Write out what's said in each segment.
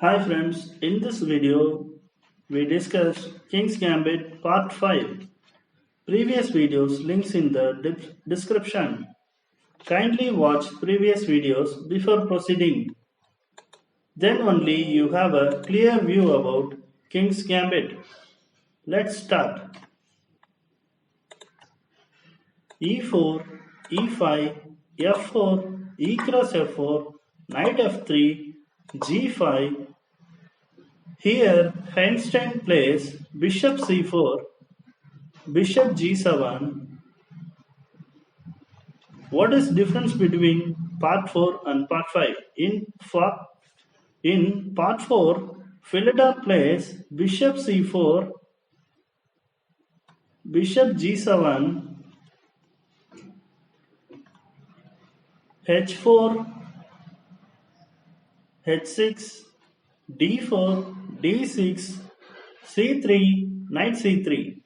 Hi friends, in this video we discuss King's Gambit Part 5. Previous videos links in the description. Kindly watch previous videos before proceeding. Then only you have a clear view about King's Gambit. Let's start. E4, E5, F4, E cross F4, Knight F3, G5. Here Einstein plays Bishop C4, Bishop G7. What is difference between part 4 and part 5? In part 4, Philidor plays Bishop C4, Bishop G7, H4, H6, D4, D6, C3, Knight C3.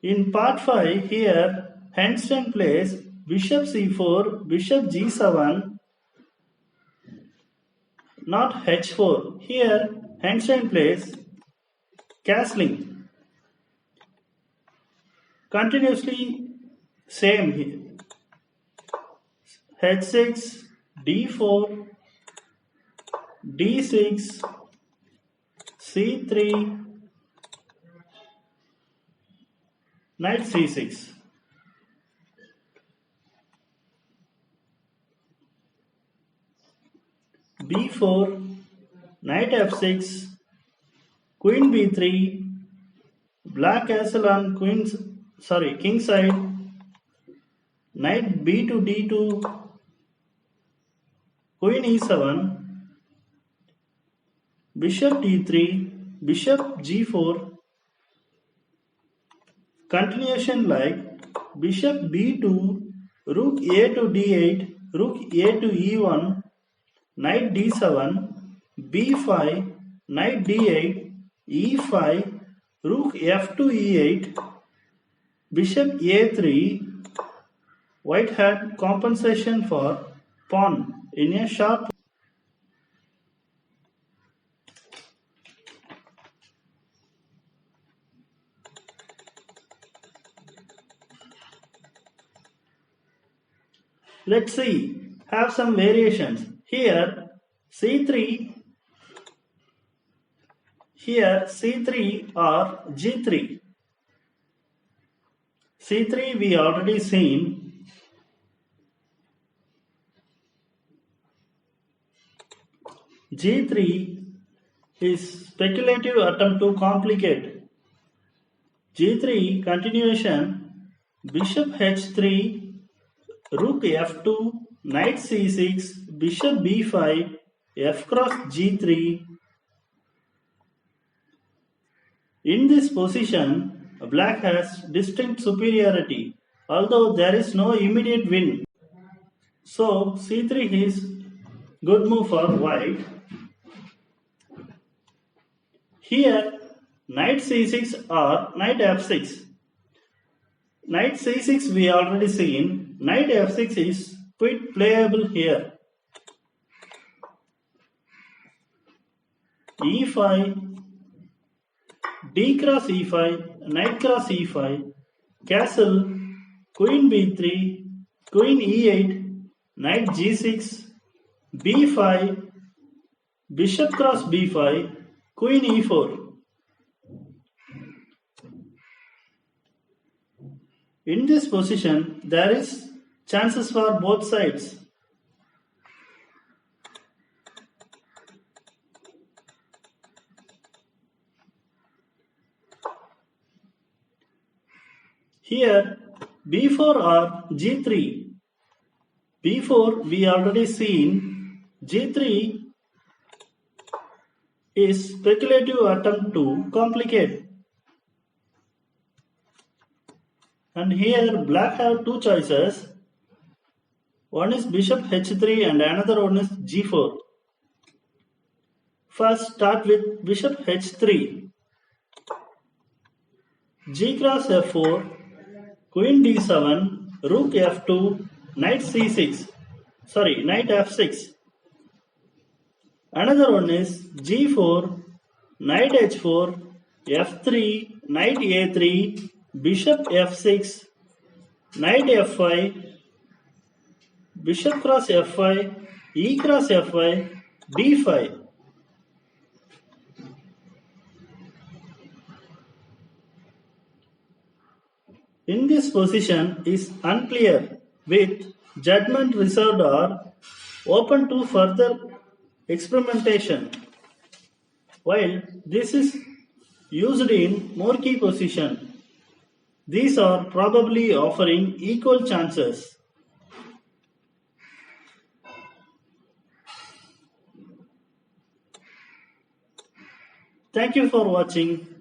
In part 5, here Einstein plays Bishop C4, Bishop G7, not H4. Here Einstein plays castling. Continuously same here. H6, D4, D6, C3, Knight C6. B4, Knight F6, Queen B3, Black castle on king side, Knight B to D2, Queen E7, Bishop D3, Bishop G4. Continuation like Bishop B2, Rook A to D8, Rook A to E1, Knight D7, B5, Knight D8, E5, Rook F to E8, Bishop A3. White had compensation for pawn in a sharp. Let's see, have some variations. Here C3, here C3 or G3. C3 we already seen. G3 is speculative attempt to complicate. G3 continuation, Bishop H3, Rook F2, Knight C6, Bishop B5, F cross G3. In this position, Black has distinct superiority, although there is no immediate win. So C3 is good move for White. Here, Knight C6 or Knight F6. Knight C6 we already seen. Knight F6 is quite playable here. E5, D cross E5, Knight cross E5, castle, Queen B3, Queen E8, Knight G6, B5, Bishop cross B5, Queen E4. In this position, there is chances for both sides. Here, B4 or G3. B4 we already seen. G3 is speculative attempt to complicate. And here Black have two choices. One is Bishop H3 and another one is G4. First start with Bishop H3. G cross F4, Queen D7, Rook F2, Knight C6. Knight F6. Another one is G4, knight H4, F3, knight A3, bishop F6, knight F5, bishop cross F5, E cross F5, D5. In this position is unclear with judgment reserved or open to further experimentation. While this is used in more key position, these are probably offering equal chances. Thank you for watching.